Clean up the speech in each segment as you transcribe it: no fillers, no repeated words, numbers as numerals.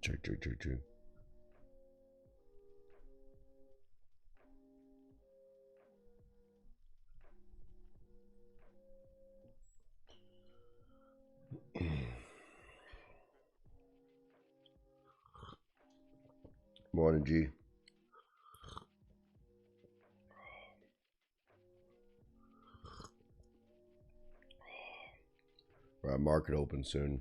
Check, check, check, check. Morning, G. Right, market open soon.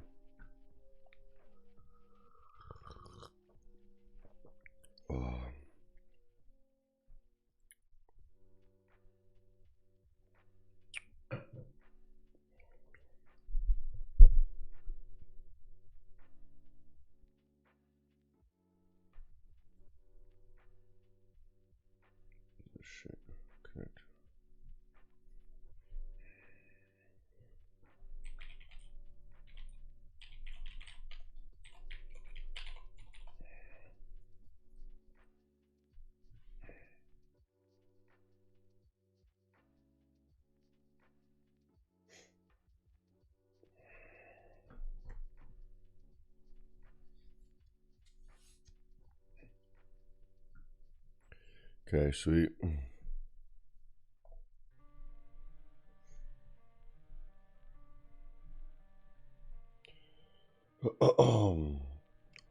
Oh. Shit. Connect. Okay, sweet.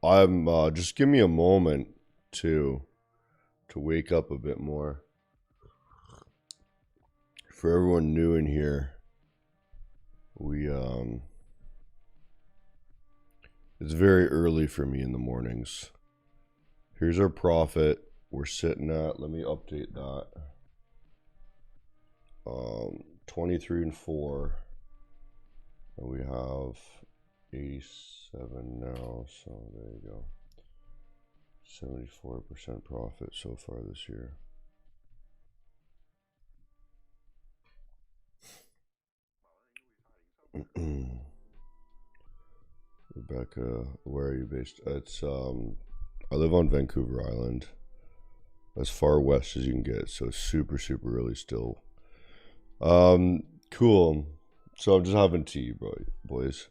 I'm just give me a moment to wake up a bit more. For everyone new in here, we it's very early for me in the mornings. Here's our profit. We're sitting at, let me update that. 23 and 4. And we have 87 now, so there you go. 74% profit so far this year. Rebecca, where are you based? It's I live on Vancouver Island, as far west as you can get, so super early still. Cool. So I'm just having tea, boys.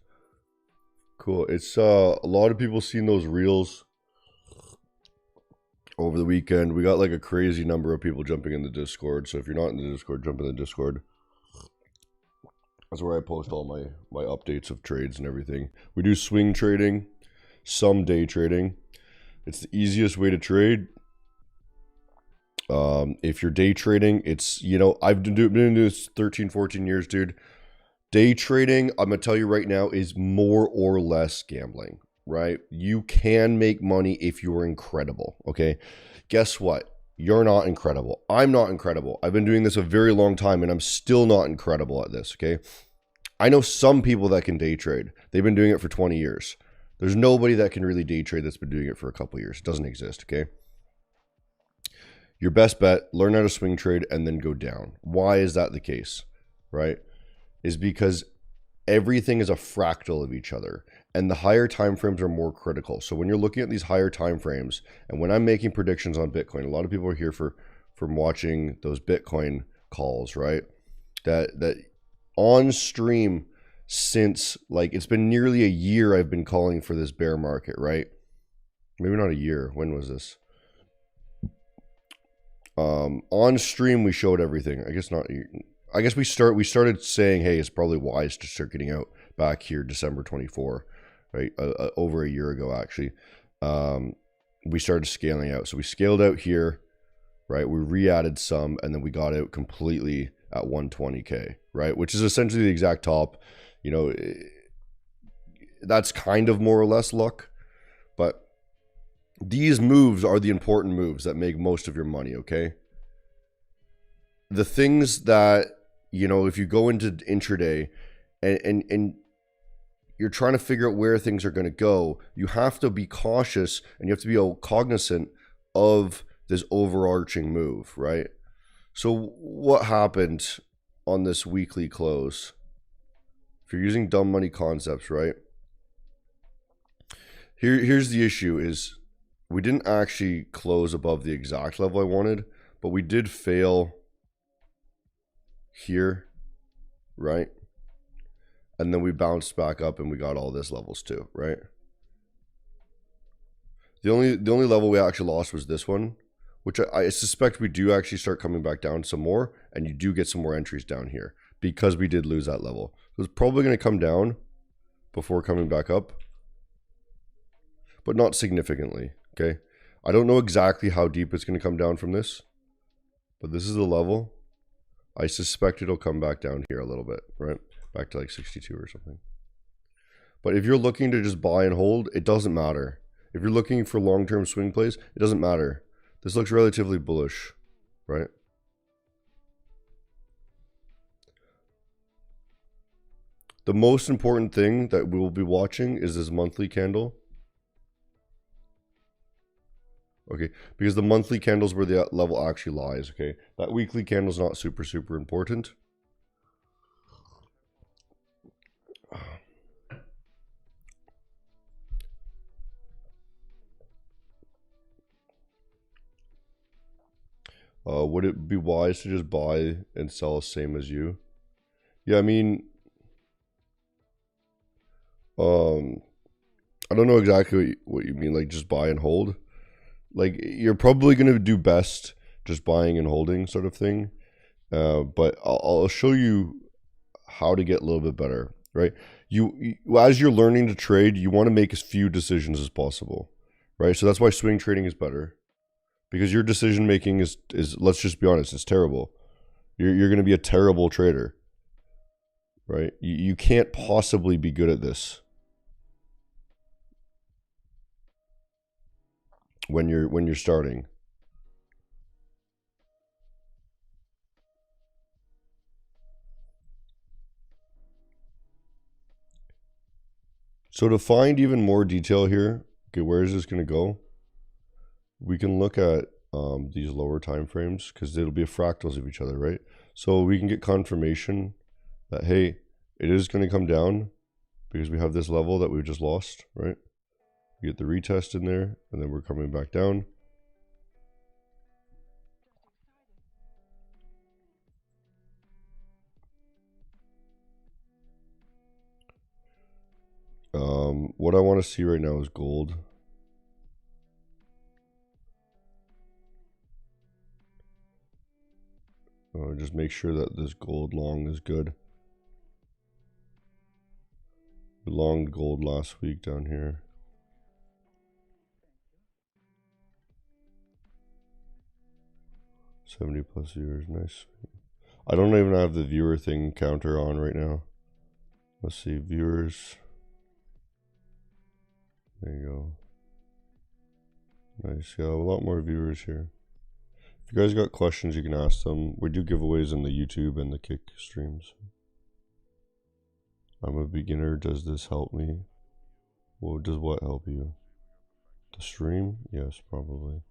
Cool. It's a lot of people seen those reels over the weekend. We got like a crazy number of people jumping in the Discord. So if you're not in the Discord, jump in the Discord. That's where I post all my updates of trades and everything. We do swing trading, some day trading. It's the easiest way to trade. If you're day trading, it's, you know, I've been doing this 13, 14 years, dude. Day trading, I'm going to tell you right now, is more or less gambling, right? You can make money if you're incredible, okay? Guess what? You're not incredible. I'm not incredible. I've been doing this a very long time, and I'm still not incredible at this, okay? I know some people that can day trade. They've been doing it for 20 years. There's nobody that can really day trade that's been doing it for a couple years. It doesn't exist, okay? Your best bet, learn how to swing trade and then go down. Why is that the case, right? Is because everything is a fractal of each other, and the higher time frames are more critical. So when you're looking at these higher time frames, and when I'm making predictions on Bitcoin, a lot of people are here from watching those Bitcoin calls, right? That on stream since, like, it's been nearly a year I've been calling for this bear market, right? Maybe not a year. When was this? On stream we showed everything. I guess not. I guess we started saying, hey, it's probably wise to start getting out back here December 24, right? Over a year ago, actually. We started scaling out. So we scaled out here, right? We re-added some, and then we got out completely at 120K, right? Which is essentially the exact top. You know, that's kind of more or less luck, but these moves are the important moves that make most of your money, okay? The things that, you know, if you go into intraday and you're trying to figure out where things are going to go, you have to be cautious and you have to be cognizant of this overarching move, right? So what happened on this weekly close? If you're using dumb money concepts, right? Here's the issue is we didn't actually close above the exact level I wanted, but we did fail here, right? And then we bounced back up and we got all this levels too, right? The only level we actually lost was this one, which I suspect we do actually start coming back down some more, and you do get some more entries down here because we did lose that level. So it's probably going to come down before coming back up, but not significantly, okay? I don't know exactly how deep it's going to come down from this, but this is the level. I suspect it'll come back down here a little bit, right? Back to like 62 or something. But if you're looking to just buy and hold, it doesn't matter. If you're looking for long-term swing plays, it doesn't matter. This looks relatively bullish, right? The most important thing that we will be watching is this monthly candle. Okay, because the monthly candle is where the level actually lies, okay? That weekly candle is not super, super important. Would it be wise to just buy and sell the same as you? Yeah, I mean, I don't know exactly what you mean, like just buy and hold. Like, you're probably going to do best just buying and holding sort of thing. But I'll show you how to get a little bit better, right? You as you're learning to trade, you want to make as few decisions as possible, right? So that's why swing trading is better, because your decision making is let's just be honest, it's terrible. You're going to be a terrible trader, right? You can't possibly be good at this when you're starting. So to find even more detail here, okay, where is this going to go? We can look at these lower time frames, because it'll be fractals of each other, right? So we can get confirmation that, hey, it is going to come down because we have this level that we've just lost, right? We get the retest in there, and then we're coming back down. What I want to see right now is gold. Just make sure that this gold long is good. We longed gold last week down here. +70 viewers, nice. I don't even have the viewer thing counter on right now. Let's see, viewers. There you go. Nice, yeah, a lot more viewers here. If you guys got questions, you can ask them. We do giveaways in the YouTube and the Kick streams. I'm a beginner. Does this help me? Well, does what help you? The stream? Yes, probably.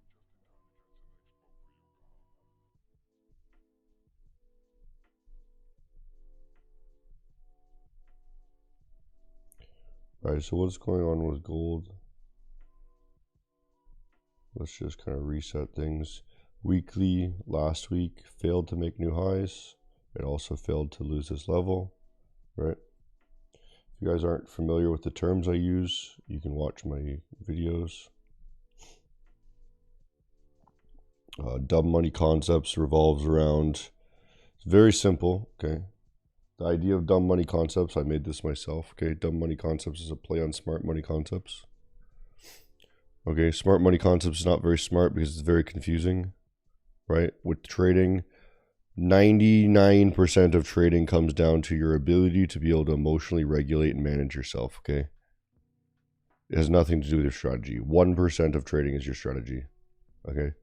Alright, so what's going on with gold? Let's just kind of reset things. Weekly, last week, failed to make new highs. It also failed to lose this level, right? If you guys aren't familiar with the terms I use, you can watch my videos. Dumb money concepts revolves around, it's very simple, okay? The idea of dumb money concepts, I made this myself, okay? Dumb money concepts is a play on smart money concepts. Okay, smart money concepts is not very smart because it's very confusing, right? With trading, 99% of trading comes down to your ability to be able to emotionally regulate and manage yourself, okay? It has nothing to do with your strategy. 1% of trading is your strategy, okay?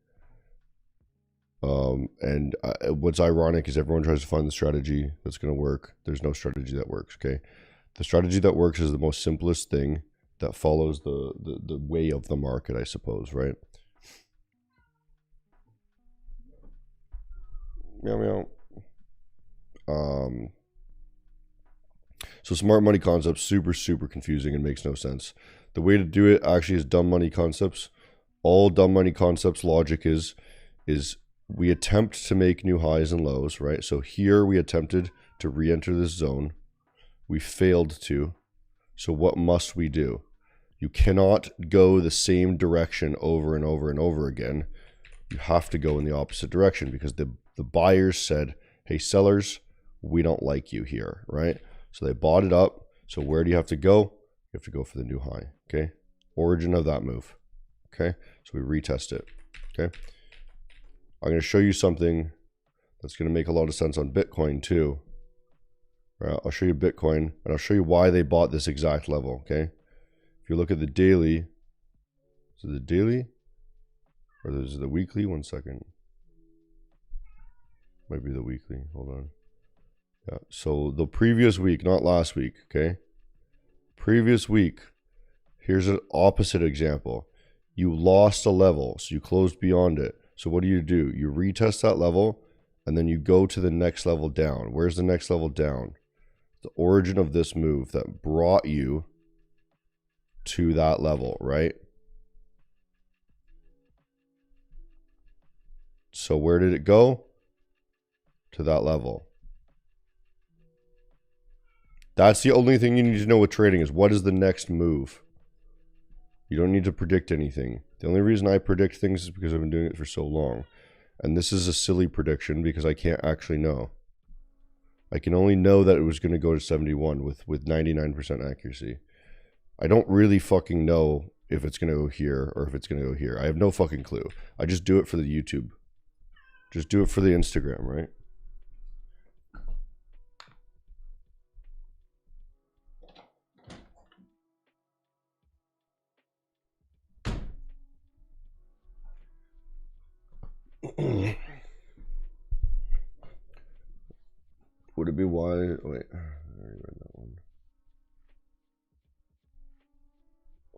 And what's ironic is everyone tries to find the strategy that's going to work. There's no strategy that works, okay? The strategy that works is the most simplest thing that follows the way of the market, I suppose, right? Meow, meow. So smart money concepts, super, super confusing and makes no sense. The way to do it actually is dumb money concepts. All dumb money concepts logic is we attempt to make new highs and lows, right? So here we attempted to re-enter this zone. We failed to. So what must we do? You cannot go the same direction over and over and over again. You have to go in the opposite direction because the buyers said, hey, sellers, we don't like you here, right? So they bought it up. So where do you have to go? You have to go for the new high, okay? Origin of that move, okay? So we retest it, okay? I'm going to show you something that's going to make a lot of sense on Bitcoin too. Right, I'll show you Bitcoin, and I'll show you why they bought this exact level, okay? If you look at the daily, is it the daily? Or is it the weekly? 1 second. Might be the weekly, hold on. Yeah, so the previous week, not last week, okay? Previous week, here's an opposite example. You lost a level, so you closed beyond it. So what do? You retest that level, and then you go to the next level down. Where's the next level down? The origin of this move that brought you to that level, right? So where did it go? To that level. That's the only thing you need to know with trading is what is the next move. You don't need to predict anything. The only reason I predict things is because I've been doing it for so long. And this is a silly prediction because I can't actually know. I can only know that it was going to go to 71 with 99% accuracy. I don't really fucking know if it's going to go here or if it's going to go here. I have no fucking clue. I just do it for the YouTube. Just do it for the Instagram, right? Would it be why? Wait, I already read that one.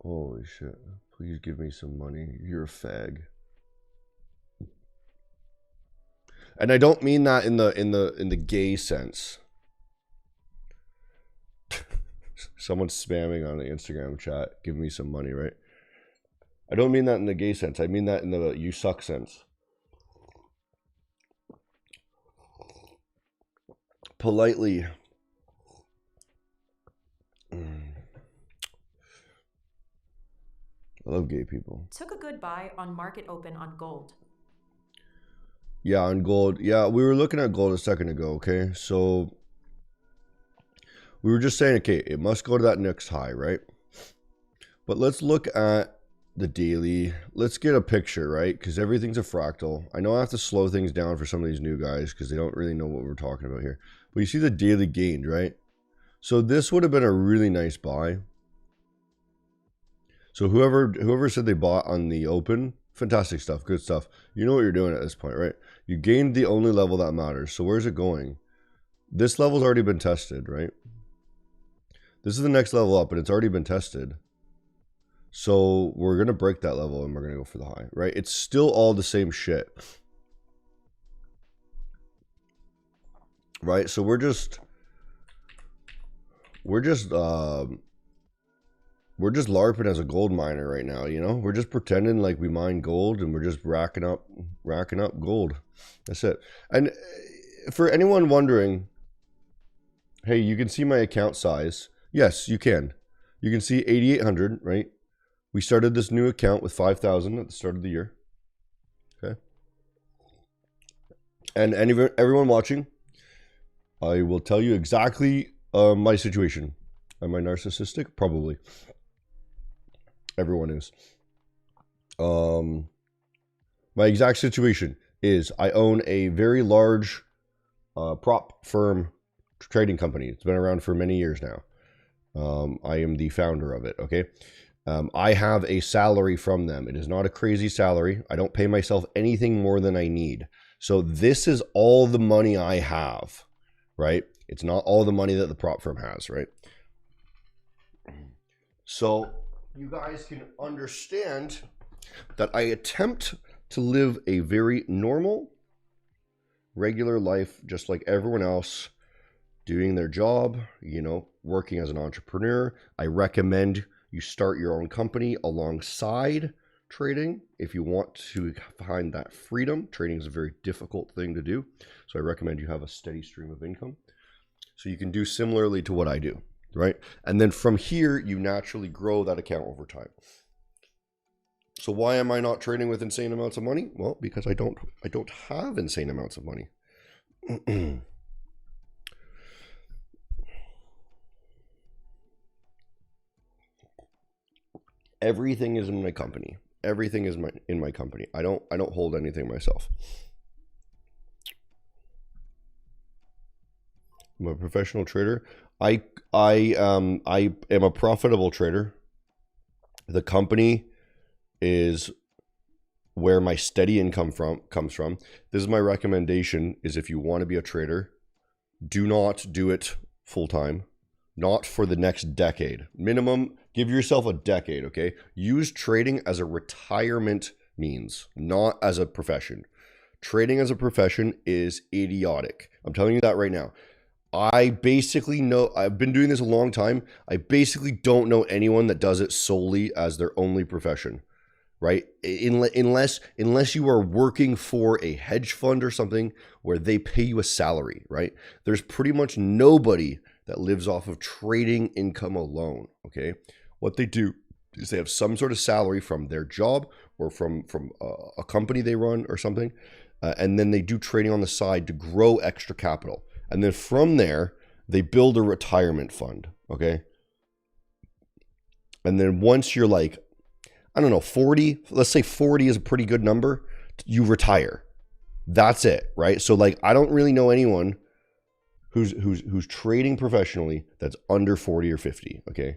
Holy shit! Please give me some money. You're a fag. And I don't mean that in the gay sense. Someone's spamming on the Instagram chat. Give me some money, right? I don't mean that in the gay sense. I mean that in the you suck sense. Politely. I love gay people. Took a good buy on market open on gold. Yeah, on gold. Yeah, we were looking at gold a second ago, okay? So we were just saying, okay, it must go to that next high, right? But let's look at the daily. Let's get a picture, right? Because everything's a fractal. I know I have to slow things down for some of these new guys because they don't really know what we're talking about here. But you see the daily gained, right? So this would have been a really nice buy. So whoever said they bought on the open, fantastic stuff, good stuff. You know what you're doing at this point, right? You gained the only level that matters. So where's it going? This level's already been tested, right? This is the next level up, but it's already been tested. So we're going to break that level and we're going to go for the high, right? It's still all the same shit. Right? So we're just LARPing as a gold miner right now, you know? We're just pretending like we mine gold and we're just racking up gold. That's it. And for anyone wondering, hey, you can see my account size. Yes, you can. You can see 8,800, right? We started this new account with 5,000 at the start of the year. Okay. And everyone watching, I will tell you exactly my situation. Am I narcissistic? Probably. Everyone is. My exact situation is I own a very large prop firm trading company. It's been around for many years now. I am the founder of it, okay? I have a salary from them. It is not a crazy salary. I don't pay myself anything more than I need. So this is all the money I have, right? It's not all the money that the prop firm has, right? So you guys can understand that I attempt to live a very normal, regular life, just like everyone else, doing their job, you know, working as an entrepreneur. I recommend you start your own company alongside trading if you want to find that freedom. Trading is a very difficult thing to do. So I recommend you have a steady stream of income. So you can do similarly to what I do. right? And then from here, you naturally grow that account over time. So why am I not trading with insane amounts of money? Well, because I don't have insane amounts of money. Everything is in my company. Everything is in my company. I don't hold anything myself. I'm a professional trader. I am a profitable trader. The company is where my steady income comes from. This is my recommendation: is if you want to be a trader, do not do it full time. Not for the next decade. Minimum, give yourself a decade, okay? Use trading as a retirement means, not as a profession. Trading as a profession is idiotic. I'm telling you that right now. I basically know, I've been doing this a long time. I basically don't know anyone that does it solely as their only profession, right? Unless you are working for a hedge fund or something where they pay you a salary, right? There's pretty much nobody that lives off of trading income alone, okay? What they do is they have some sort of salary from their job or from a company they run or something, and then they do trading on the side to grow extra capital. And then from there, they build a retirement fund, okay? And then once you're like, I don't know, 40, let's say 40 is a pretty good number, you retire. That's it, right? So like, I don't really know anyone who's trading professionally that's under 40 or 50, okay?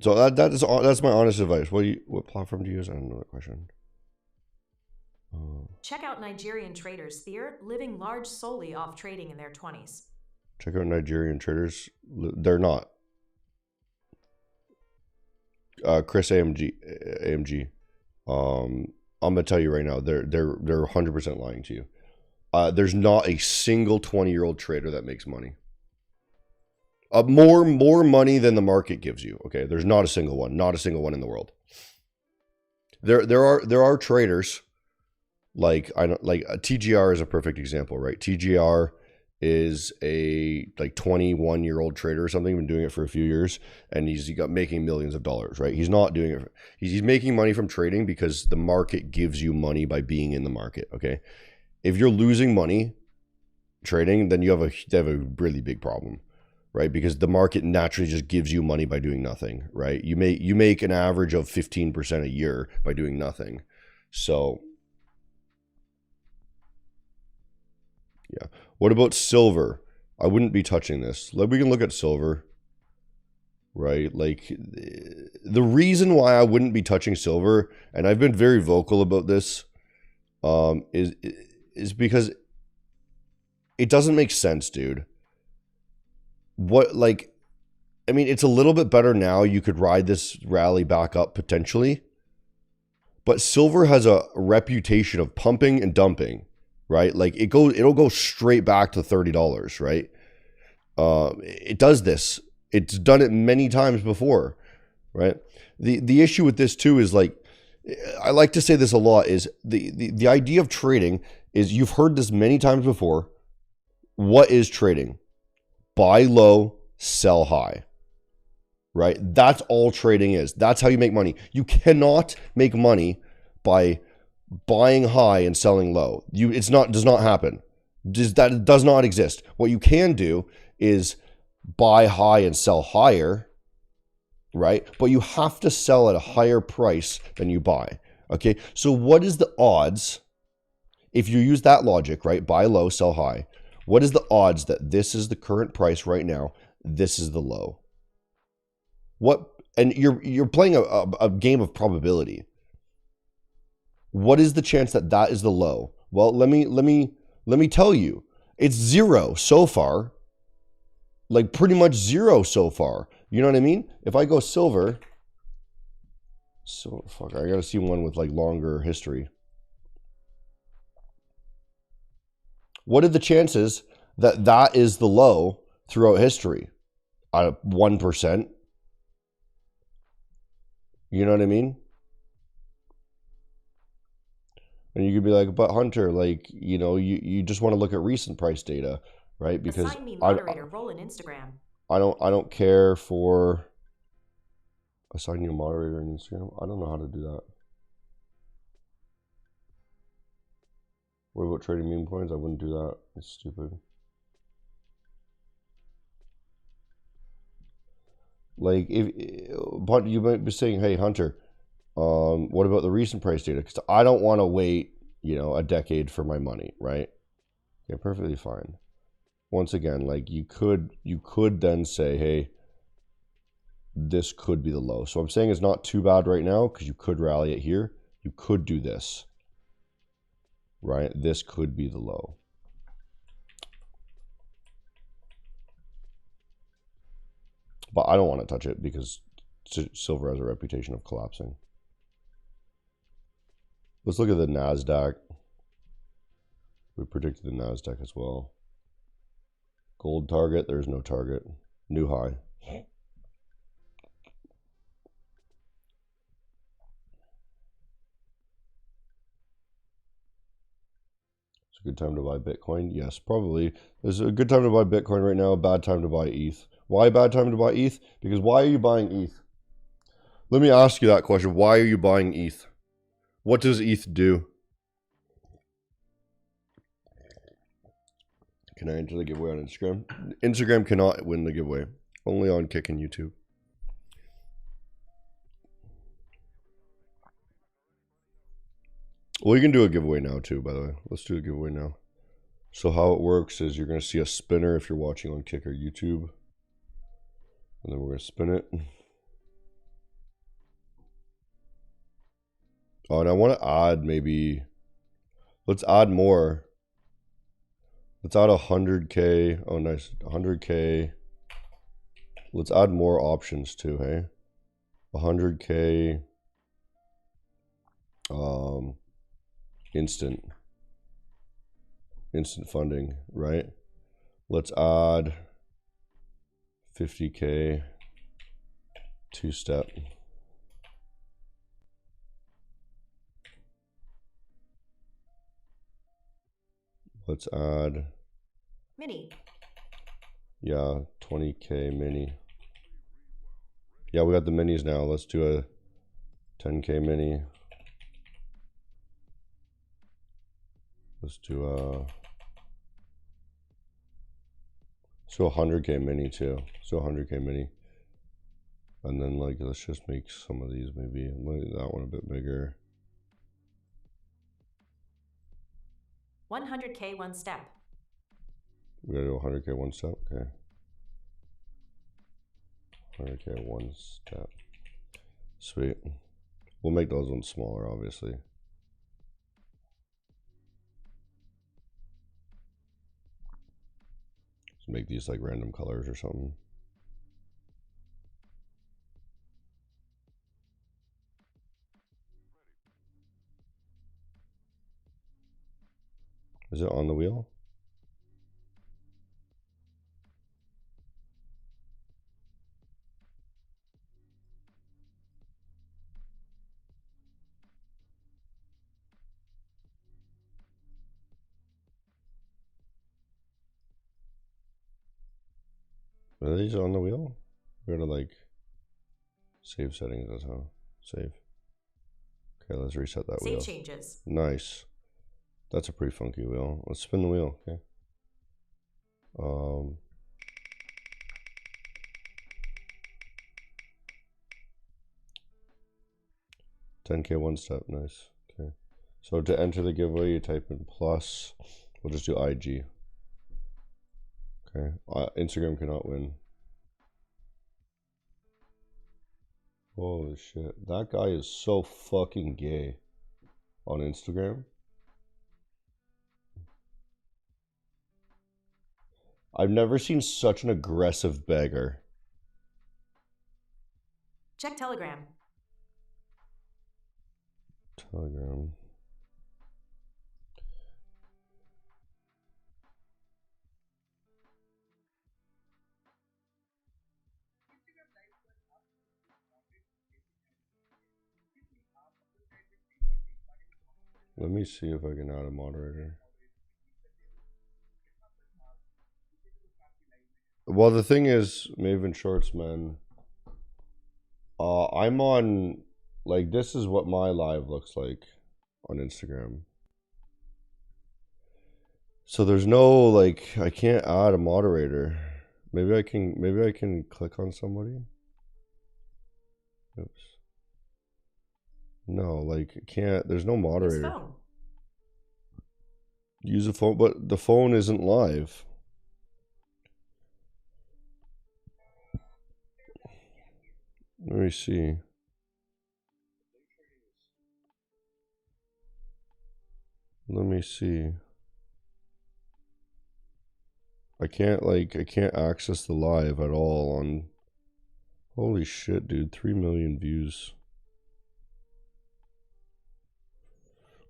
So that's my honest advice. What platform do you use? I don't know that question. Check out Nigerian traders Fear living large solely off trading in their 20s. Check out Nigerian traders. They're not. Chris AMG. I'm gonna tell you right now, they're 100% lying to you. There's not a single 20-year-old trader that makes money. More money than the market gives you. Okay, there's not a single one in the world. There are traders like TGR is a perfect example, right? TGR is a like 21-year-old trader or something, been doing it for a few years, and he's got making millions of dollars, right? He's not doing it. He's making money from trading because the market gives you money by being in the market. Okay, if you're losing money trading, then you have a really big problem, right? Because the market naturally just gives you money by doing nothing, right? You make an average of 15% a year by doing nothing. So yeah. What about silver? I wouldn't be touching this. We can look at silver, right? Like the reason why I wouldn't be touching silver, and I've been very vocal about this, is because it doesn't make sense, dude. It's a little bit better now. You could ride this rally back up potentially, but silver has a reputation of pumping and dumping. Right? Like it'll go straight back to $30, right? It does this. It's done it many times before, right? The issue with this too is like, I like to say this a lot, is the idea of trading is, you've heard this many times before. What is trading? Buy low, sell high, right? That's all trading is. That's how you make money. You cannot make money by buying high and selling low. Does not happen. That does not exist. What you can do is buy high and sell higher, right? But you have to sell at a higher price than you buy. Okay. So what is the odds, if you use that logic, right? Buy low, sell high. What is the odds that this is the current price right now? This is the low. And you're playing a game of probability. What is the chance that that is the low? Well, let me tell you, it's zero so far. Like pretty much zero so far. You know what I mean? If I go silver, so fuck, I gotta see one with like longer history. What are the chances that that is the low throughout history? 1%. You know what I mean? And you could be like, but Hunter, like, you know, you just want to look at recent price data, right? Because Assign me moderator role in Instagram. I don't care for assign you a moderator in Instagram. I don't know how to do that. What about trading meme coins? I wouldn't do that. It's stupid. Like but you might be saying, hey Hunter, what about the recent price data? Because I don't want to wait, you know, a decade for my money, right? Yeah, perfectly fine. Once again, like you could then say, hey, this could be the low. So I'm saying it's not too bad right now because you could rally it here. You could do this, right? This could be the low. But I don't want to touch it because silver has a reputation of collapsing. Let's look at the NASDAQ. We predicted the NASDAQ as well. Gold target, there's no target. New high. It's a good time to buy Bitcoin. Yes, probably. There's a good time to buy Bitcoin right now, a bad time to buy ETH. Why a bad time to buy ETH? Because why are you buying ETH? Let me ask you that question. Why are you buying ETH? What does ETH do? Can I enter the giveaway on Instagram? Instagram cannot win the giveaway. Only on Kick and YouTube. Well, you can do a giveaway now too, by the way. Let's do a giveaway now. So how it works is you're going to see a spinner if you're watching on Kick or YouTube. And then we're going to spin it. Oh, and I want to add maybe... Let's add more. Let's add 100K. Oh, nice. 100K. Let's add more options too, hey? 100K. Instant funding, right? Let's add 50K two-step. Let's add Mini. Yeah, 20K mini. Yeah, we got the minis now. Let's do a 10K mini. Let's do a 100K mini too. So 100K mini. And then like let's just make some of these maybe make that one a bit bigger. 100K one step. We gotta do 100K one step. Okay. 100K one step. Sweet. We'll make those ones smaller, obviously. Let's make these like random colors or something. Is it on the wheel? Are these on the wheel? We gotta like save settings. That's how save. Okay, let's reset that wheel. Save changes. Nice. That's a pretty funky wheel. Let's spin the wheel. Okay. 10K one step. Nice. Okay. So to enter the giveaway, you type in plus. We'll just do IG. Okay. Instagram cannot win. Holy shit. That guy is so fucking gay on Instagram. I've never seen such an aggressive beggar. Check Telegram. Telegram. Let me see if I can add a moderator. Well, the thing is, Maven Shorts, man. I'm on, like, this is what my live looks like on Instagram. So there's no, like, I can't add a moderator. Maybe I can click on somebody. Oops. No, like, I can't, there's no moderator. Use phone. Use a phone, but the phone isn't live. Let me see. Let me see. I can't access the live at all on. Holy shit, dude. 3 million views.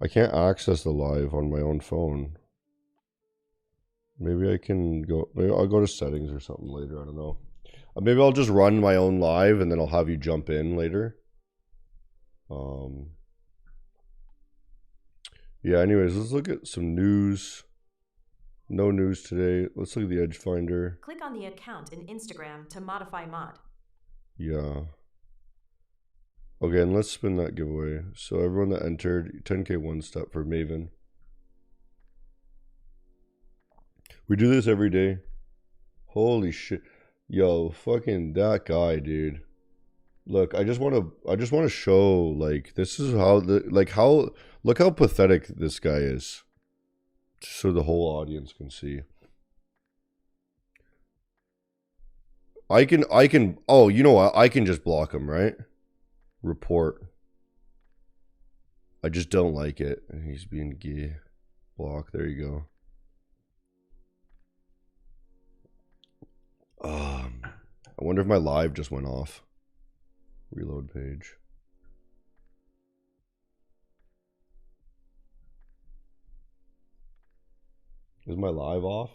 I can't access the live on my own phone. Maybe I can go. Maybe I'll go to settings or something later. I don't know. Maybe I'll just run my own live and then I'll have you jump in later. Yeah, anyways, let's look at some news. No news today. Let's look at the Edge Finder. Click on the account in Instagram to modify mod. Yeah. Okay, and let's spin that giveaway. So everyone that entered, 10K one step for Maven. We do this every day. Holy shit. Yo, fucking that guy, dude. Look, I just want to show, like, this is how look how pathetic this guy is. So the whole audience can see. I can oh, you know what? I can just block him, right? Report. I just don't like it. He's being gay. Block. There you go. I wonder if my live just went off. Reload page. Is my live off?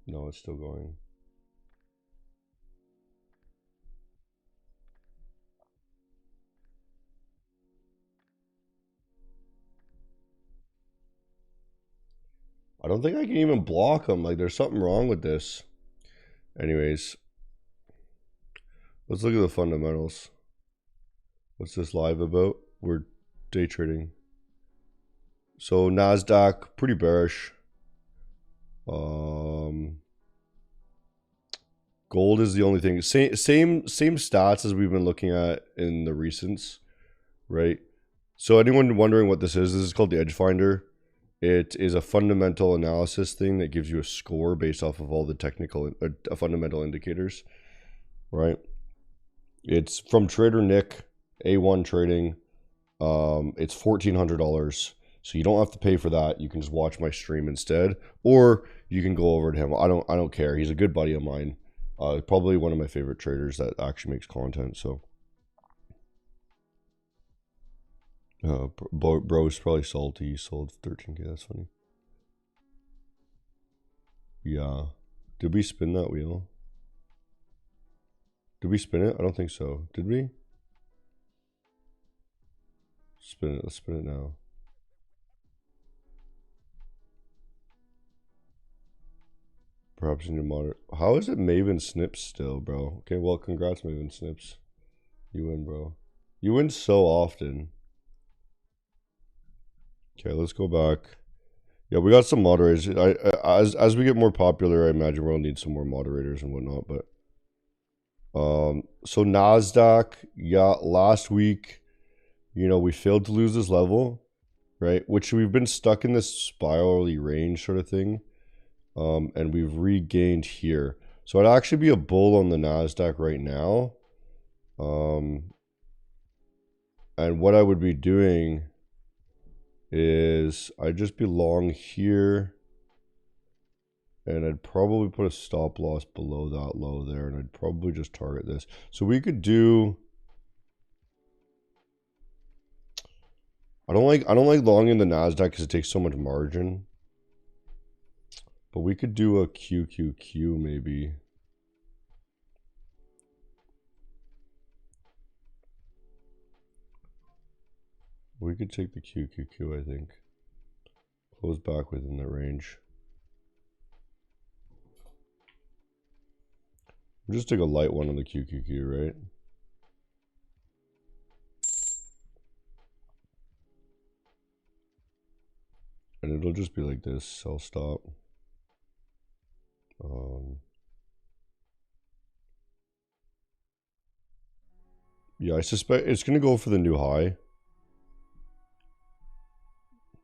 No, it's still going. I don't think I can even block them. Like, there's something wrong with this. Anyways, let's look at the fundamentals. What's this live about? We're day trading. So NASDAQ, pretty bearish. Gold is the only thing. Same stats as we've been looking at in the recents, right? So anyone wondering what this is called the Edge Finder. It is a fundamental analysis thing that gives you a score based off of all the technical fundamental indicators, right? It's from Trader Nick, A1 Trading. It's $1,400. So you don't have to pay for that. You can just watch my stream instead, or you can go over to him. I don't care. He's a good buddy of mine. Probably one of my favorite traders that actually makes content. So, bro's probably salty. He sold 13K. That's funny. Yeah. Did we spin that wheel? Did we spin it? I don't think so. Did we? Spin it. Let's spin it now. Perhaps a new monitor. How is it Maven Snips still, bro? Okay, well, congrats, Maven Snips. You win, bro. You win so often. Okay, let's go back. Yeah, we got some moderators. As we get more popular, I imagine we'll need some more moderators and whatnot. But so NASDAQ, yeah, last week, you know, we failed to lose this level, right? Which we've been stuck in this spirally range sort of thing. And we've regained here. So I'd actually be a bull on the NASDAQ right now. And what I would be doing is I'd just be long here. And I'd probably put a stop loss below that low there. And I'd probably just target this. So we could do... I don't like longing the NASDAQ because it takes so much margin. But we could do a QQQ maybe. We could take the QQQ, I think. Close back within the range. We'll just take a light one on the QQQ, right? And it'll just be like this, sell stop. Yeah, I suspect it's going to go for the new high.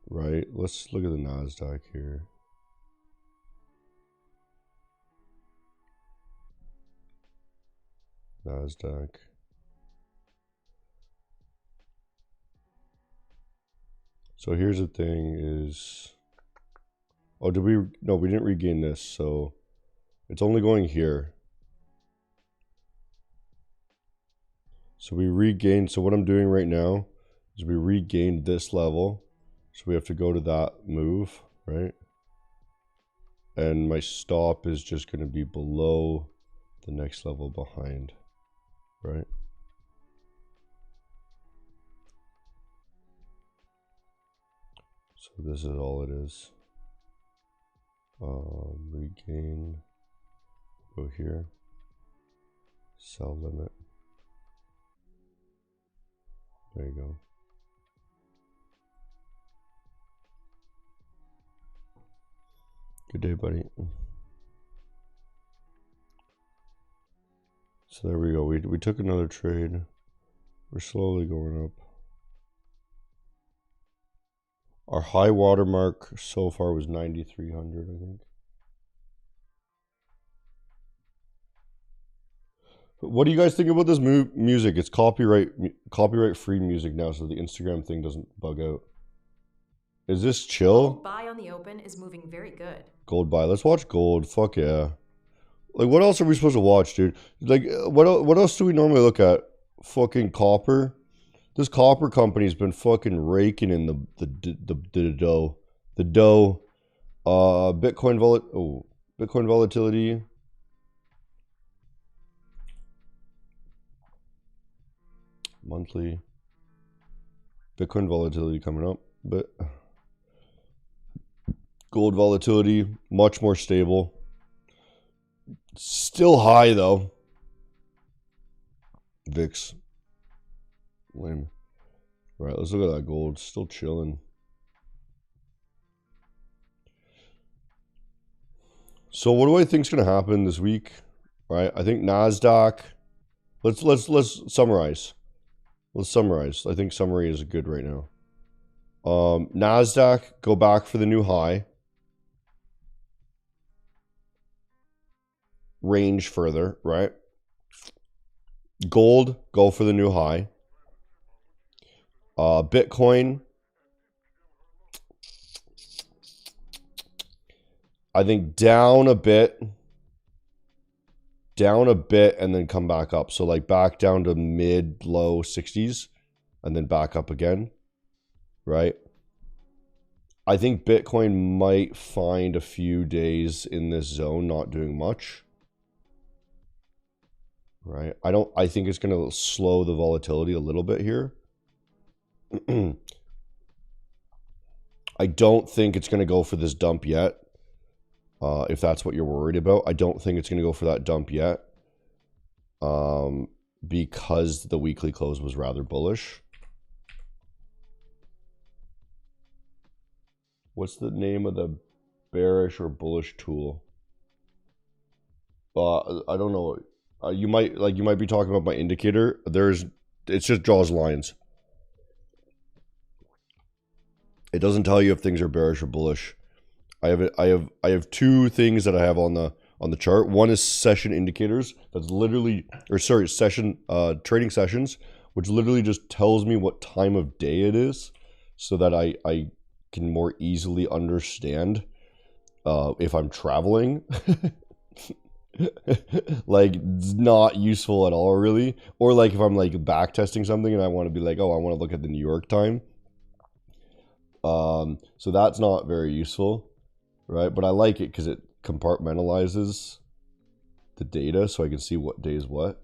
Right, let's look at the NASDAQ here. NASDAQ. So here's the thing is, oh, did we, no, we didn't regain this, so it's only going here. So we regained, so what I'm doing right now is we regained this level. So we have to go to that move, right? And my stop is just going to be below the next level behind, right? So this is all it is. Regain, go here, sell limit. There you go. Good day, buddy. So there we go. We took another trade. We're slowly going up. Our high water mark so far was 9,300, I think. What do you guys think about this music? It's copyright free music now, so the Instagram thing doesn't bug out. Is this chill? Gold buy on the open is moving very good. Gold buy. Let's watch gold. Fuck yeah. Like, what else are we supposed to watch, dude? Like, what else do we normally look at? Fucking copper. This copper company's been fucking raking in the dough. The dough. Bitcoin volatility. Monthly. Bitcoin volatility coming up, but gold volatility much more stable. Still high though. VIX. Lame. All right, let's look at that gold. Still chilling. So what do I think is going to happen this week? All right, I think NASDAQ. Let's summarize. Let's summarize. I think summary is good right now. NASDAQ, go back for the new high. Range further, right? Gold, go for the new high. Bitcoin, I think down a bit, and then come back up. So like back down to mid low 60s and then back up again, right? I think Bitcoin might find a few days in this zone not doing much, right? I think it's going to slow the volatility a little bit here. I don't think it's going to go for this dump yet. If that's what you're worried about, I don't think it's going to go for that dump yet. Because the weekly close was rather bullish. What's the name of the bearish or bullish tool? I don't know. You might be talking about my indicator. It just draws lines. It doesn't tell you if things are bearish or bullish. I have two things that I have on the chart. One is session indicators. That's literally, session trading sessions, which literally just tells me what time of day it is, so that I can more easily understand if I'm traveling. Like, it's not useful at all, really. Or like if I'm like back testing something and I want to be like, oh, I want to look at the New York time. So that's not very useful, right? But I like it because it compartmentalizes the data so I can see what day is what.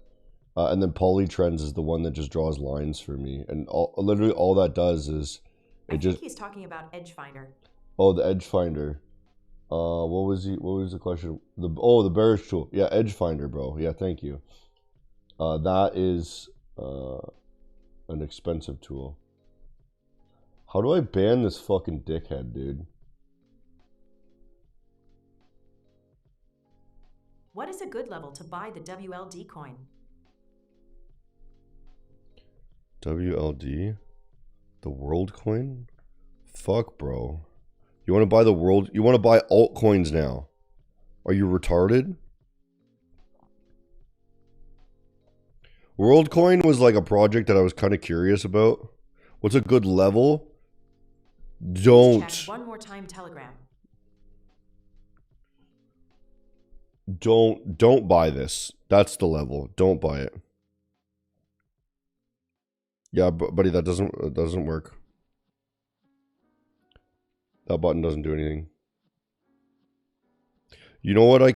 And then Polytrends is the one that just draws lines for me. And literally all that does is I think he's talking about Edge Finder. Oh, the Edge Finder. What was the question? The bearish tool. Yeah, Edge Finder, bro. Yeah, thank you. That is an expensive tool. How do I ban this fucking dickhead, dude? What is a good level to buy the WLD coin? WLD? The world coin? Fuck, bro. You want to buy the world? You want to buy altcoins now? Are you retarded? WorldCoin was like a project that I was kind of curious about. What's a good level? Don't. Check one more time, Telegram. Don't buy this. That's the level. Don't buy it. Yeah, buddy, that doesn't work. That button doesn't do anything. You know what I